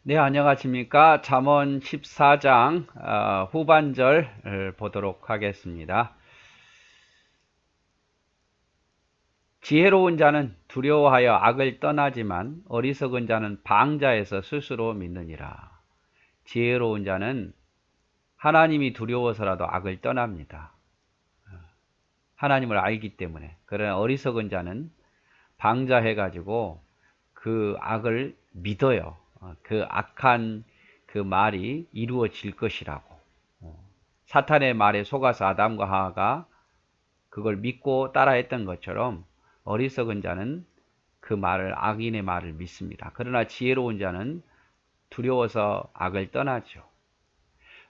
네, 안녕하십니까. 잠언 14장 후반절 보도록 하겠습니다. 지혜로운 자는 두려워하여 악을 떠나지만 어리석은 자는 방자에서 스스로 믿느니라. 지혜로운 자는 하나님이 두려워서라도 악을 떠납니다. 하나님을 알기 때문에. 그러나 어리석은 자는 방자해가지고 그 악을 믿어요. 그 악한 그 말이 이루어질 것이라고. 사탄의 말에 속아서 아담과 하와가 그걸 믿고 따라했던 것처럼 어리석은 자는 그 말을, 악인의 말을 믿습니다. 그러나 지혜로운 자는 두려워서 악을 떠나죠.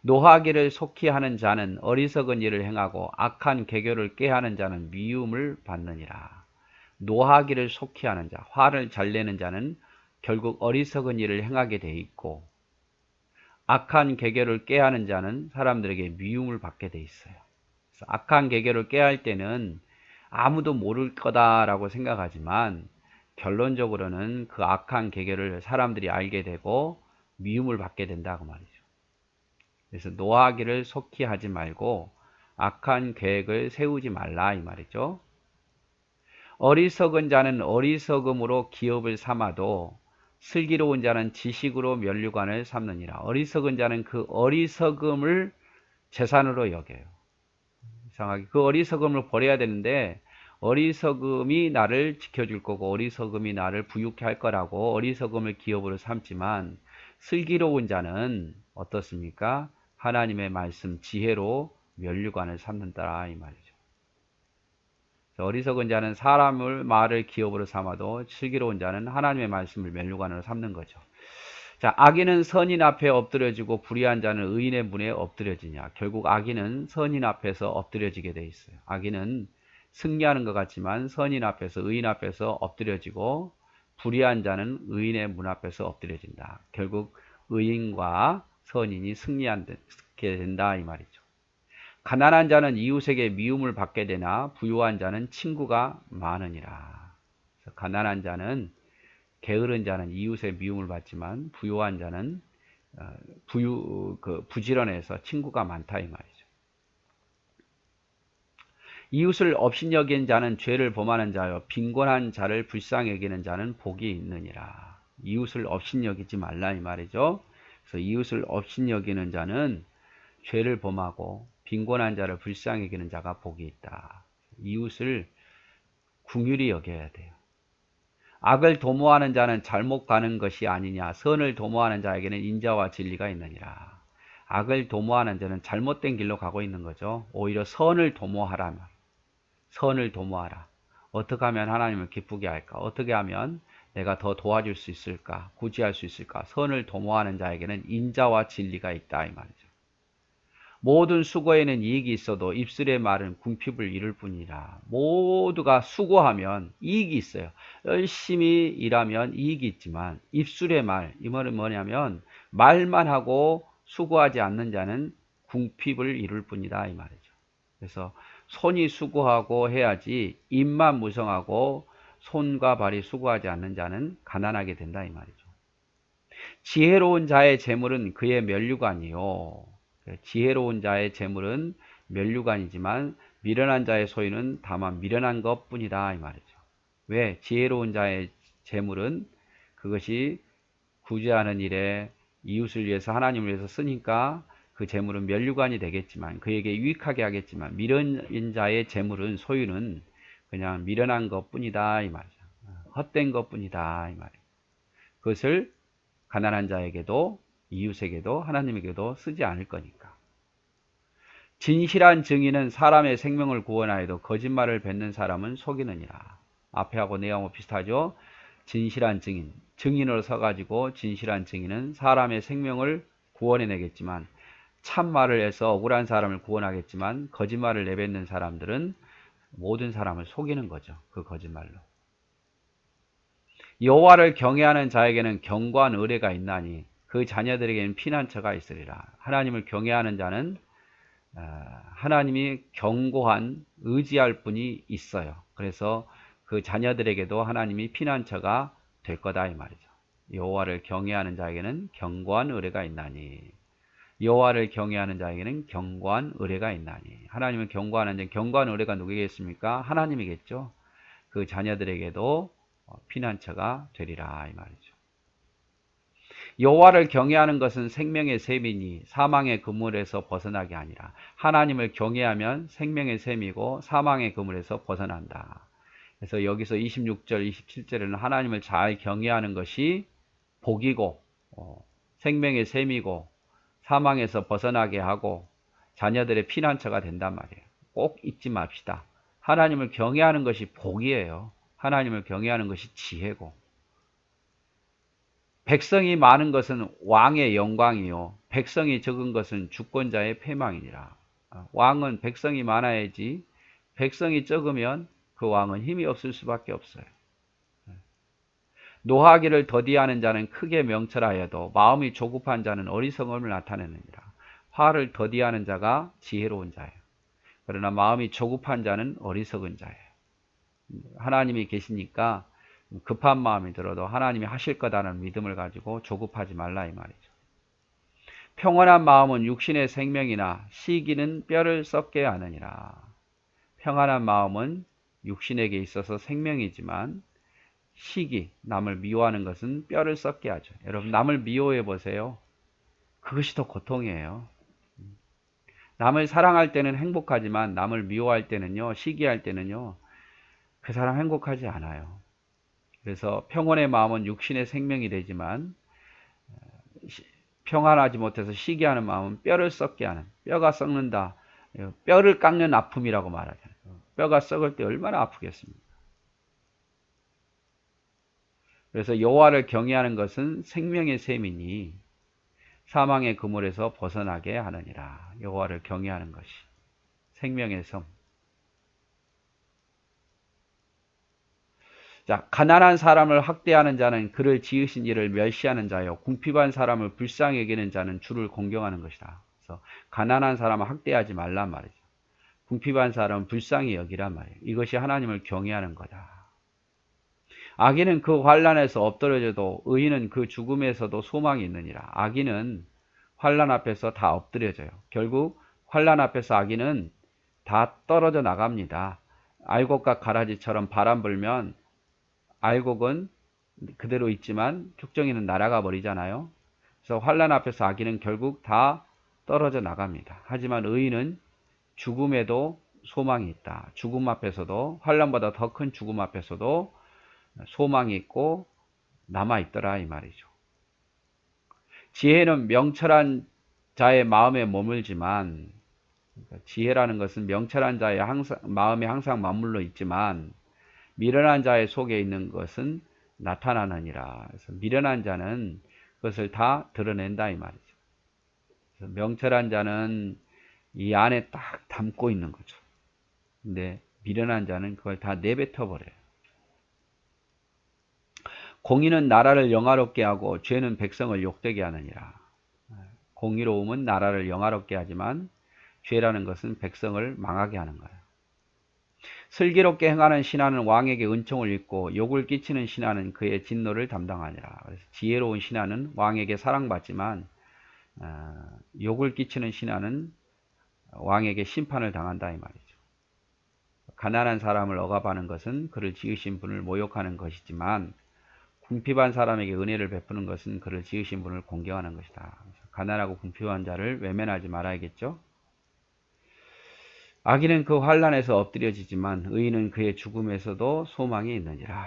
노하기를 속히 하는 자는 어리석은 일을 행하고 악한 계교를 꾀하는 자는 미움을 받느니라. 노하기를 속히 하는 자, 화를 잘 내는 자는 결국 어리석은 일을 행하게 돼 있고, 악한 계교를 꾀하는 자는 사람들에게 미움을 받게 돼 있어요. 그래서 악한 계교를 꾀할 때는 아무도 모를 거다라고 생각하지만 결론적으로는 그 악한 계교를 사람들이 알게 되고 미움을 받게 된다고 말이죠. 그래서 노하기를 속히 하지 말고 악한 계획을 세우지 말라 이 말이죠. 어리석은 자는 어리석음으로 기업을 삼아도 슬기로운 자는 지식으로 면류관을 삼느니라. 어리석은 자는 그 어리석음을 재산으로 여겨요. 이상하게 그 어리석음을 버려야 되는데 어리석음이 나를 지켜줄 거고 어리석음이 나를 부유케 할 거라고 어리석음을 기업으로 삼지만, 슬기로운 자는 어떻습니까? 하나님의 말씀 지혜로 면류관을 삼는다 이 말이죠. 어리석은 자는 사람을 말을 기업으로 삼아도 슬기로운 자는 하나님의 말씀을 면류관으로 삼는 거죠. 자, 악인은 선인 앞에 엎드려지고 불의한 자는 의인의 문에 엎드려지냐. 결국 악인은 선인 앞에서 엎드려지게 돼 있어요. 악인은 승리하는 것 같지만 선인 앞에서, 의인 앞에서 엎드려지고 불의한 자는 의인의 문 앞에서 엎드려진다. 결국 의인과 선인이 승리하게 된다 이 말이죠. 가난한 자는 이웃에게 미움을 받게 되나 부유한 자는 친구가 많으니라. 가난한 자는, 게으른 자는 이웃의 미움을 받지만 부유한 자는 부지런해서 친구가 많다 이 말이죠. 이웃을 업신여긴 자는 죄를 범하는 자요 빈곤한 자를 불쌍히 여기는 자는 복이 있느니라. 이웃을 업신여기지 말라 이 말이죠. 그래서 이웃을 업신여기는 자는 죄를 범하고 빈곤한 자를 불쌍히 여기는 자가 복이 있다. 이웃을 긍휼히 여겨야 돼요. 악을 도모하는 자는 잘못 가는 것이 아니냐. 선을 도모하는 자에게는 인자와 진리가 있느니라. 악을 도모하는 자는 잘못된 길로 가고 있는 거죠. 오히려 선을 도모하라. 선을 도모하라. 어떻게 하면 하나님을 기쁘게 할까? 어떻게 하면 내가 더 도와줄 수 있을까? 구제할 수 있을까? 선을 도모하는 자에게는 인자와 진리가 있다 이 말이죠. 모든 수고에는 이익이 있어도 입술의 말은 궁핍을 이룰 뿐이라. 모두가 수고하면 이익이 있어요. 열심히 일하면 이익이 있지만 입술의 말, 이 말은 뭐냐면 말만 하고 수고하지 않는 자는 궁핍을 이룰 뿐이다 이 말이죠. 그래서 손이 수고하고 해야지 입만 무성하고 손과 발이 수고하지 않는 자는 가난하게 된다 이 말이죠. 지혜로운 자의 재물은 그의 면류관이요. 지혜로운 자의 재물은 면류관이지만 미련한 자의 소유는 다만 미련한 것뿐이다 이 말이죠. 왜? 지혜로운 자의 재물은 그것이 구제하는 일에 이웃을 위해서, 하나님을 위해서 쓰니까 그 재물은 면류관이 되겠지만, 그에게 유익하게 하겠지만, 미련한 자의 재물은, 소유는 그냥 미련한 것뿐이다 이 말이죠. 헛된 것뿐이다 이 말이에요. 그것을 가난한 자에게도 이웃에게도 하나님에게도 쓰지 않을 거니까. 진실한 증인은 사람의 생명을 구원하여도 거짓말을 뱉는 사람은 속이느니라. 앞에하고 내용하고 비슷하죠. 진실한 증인, 증인으로 서가지고 진실한 증인은 사람의 생명을 구원해내겠지만, 참말을 해서 억울한 사람을 구원하겠지만 거짓말을 내뱉는 사람들은 모든 사람을 속이는 거죠. 그 거짓말로. 여호와를 경외하는 자에게는 견고한 의뢰가 있나니 그 자녀들에게는 피난처가 있으리라. 하나님을 경외하는 자는 하나님이 견고한 의지할 분이 있어요. 그래서 그 자녀들에게도 하나님이 피난처가 될 거다 이 말이죠. 여호와를 경외하는 자에게는 견고한 의뢰가 있나니. 여호와를 경외하는 자에게는 견고한 의뢰가 있나니. 하나님을 경고하는 자, 견고한 의뢰가 누구겠습니까? 하나님이겠죠. 그 자녀들에게도 피난처가 되리라 이 말이죠. 여호와를 경외하는 것은 생명의 셈이니 사망의 그물에서 벗어나게 아니라. 하나님을 경외하면 생명의 셈이고 사망의 그물에서 벗어난다. 그래서 여기서 26절, 27절에는 하나님을 잘 경외하는 것이 복이고 생명의 셈이고 사망에서 벗어나게 하고 자녀들의 피난처가 된단 말이에요. 꼭 잊지 맙시다. 하나님을 경외하는 것이 복이에요. 하나님을 경외하는 것이 지혜고. 백성이 많은 것은 왕의 영광이요 백성이 적은 것은 주권자의 패망이니라. 왕은 백성이 많아야지 백성이 적으면 그 왕은 힘이 없을 수밖에 없어요. 노하기를 더디하는 자는 크게 명철하여도 마음이 조급한 자는 어리석음을 나타내느니라. 화를 더디하는 자가 지혜로운 자예요. 그러나 마음이 조급한 자는 어리석은 자예요. 하나님이 계시니까 급한 마음이 들어도 하나님이 하실 거다라는 믿음을 가지고 조급하지 말라 이 말이죠. 평안한 마음은 육신의 생명이나 시기는 뼈를 썩게 하느니라. 평안한 마음은 육신에게 있어서 생명이지만 시기, 남을 미워하는 것은 뼈를 썩게 하죠. 여러분 남을 미워해 보세요. 그것이 더 고통이에요. 남을 사랑할 때는 행복하지만 남을 미워할 때는요, 시기할 때는요, 그 사람 행복하지 않아요. 그래서 평온의 마음은 육신의 생명이 되지만 평안하지 못해서 시기하는 마음은 뼈를 썩게 하는, 뼈가 썩는다. 뼈를 깎는 아픔이라고 말하잖아요. 뼈가 썩을 때 얼마나 아프겠습니까? 그래서 여호와를 경외하는 것은 생명의 셈이니 사망의 그물에서 벗어나게 하느니라. 여호와를 경외하는 것이 생명의 셈. 자, 가난한 사람을 학대하는 자는 그를 지으신 이를 멸시하는 자요. 궁핍한 사람을 불쌍히 여기는 자는 주를 공경하는 것이다. 그래서 가난한 사람을 학대하지 말란 말이죠. 궁핍한 사람은 불쌍히 여기란 말이에요. 이것이 하나님을 경외하는 거다. 악인은 그 환난에서 엎드려져도 의인은 그 죽음에서도 소망이 있느니라. 악인은 환난 앞에서 다 엎드려져요. 결국 환난 앞에서 악인은 다 떨어져 나갑니다. 알곡과 가라지처럼 바람 불면 알곡은 그대로 있지만 죽정이는 날아가 버리잖아요. 그래서 환난 앞에서 악인은 결국 다 떨어져 나갑니다. 하지만 의인은 죽음에도 소망이 있다. 죽음 앞에서도 환난보다 더 큰 죽음 앞에서도 소망이 있고 남아있더라 이 말이죠. 지혜는 명철한 자의 마음에 머물지만, 지혜라는 것은 명철한 자의 마음에 항상 맞물러 있지만 미련한 자의 속에 있는 것은 나타나느니라. 그래서 미련한 자는 그것을 다 드러낸다 이 말이죠. 그래서 명철한 자는 이 안에 딱 담고 있는 거죠. 근데 미련한 자는 그걸 다 내뱉어 버려요. 공의는 나라를 영화롭게 하고 죄는 백성을 욕되게 하느니라. 공의로움은 나라를 영화롭게 하지만 죄라는 것은 백성을 망하게 하는 거예요. 슬기롭게 행하는 신하는 왕에게 은총을 입고 욕을 끼치는 신하는 그의 진노를 담당하니라. 그래서 지혜로운 신하는 왕에게 사랑받지만 욕을 끼치는 신하는 왕에게 심판을 당한다 이 말이죠. 가난한 사람을 억압하는 것은 그를 지으신 분을 모욕하는 것이지만 궁핍한 사람에게 은혜를 베푸는 것은 그를 지으신 분을 공경하는 것이다. 가난하고 궁핍한 자를 외면하지 말아야겠죠. 악인은 그 환난에서 엎드려지지만 의인은 그의 죽음에서도 소망이 있느니라.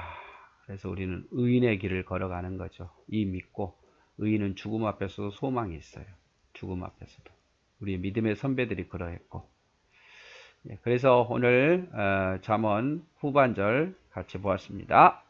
그래서 우리는 의인의 길을 걸어가는 거죠. 이 믿고 의인은 죽음 앞에서도 소망이 있어요. 죽음 앞에서도. 우리 믿음의 선배들이 그러했고. 그래서 오늘 잠언 후반절 같이 보았습니다.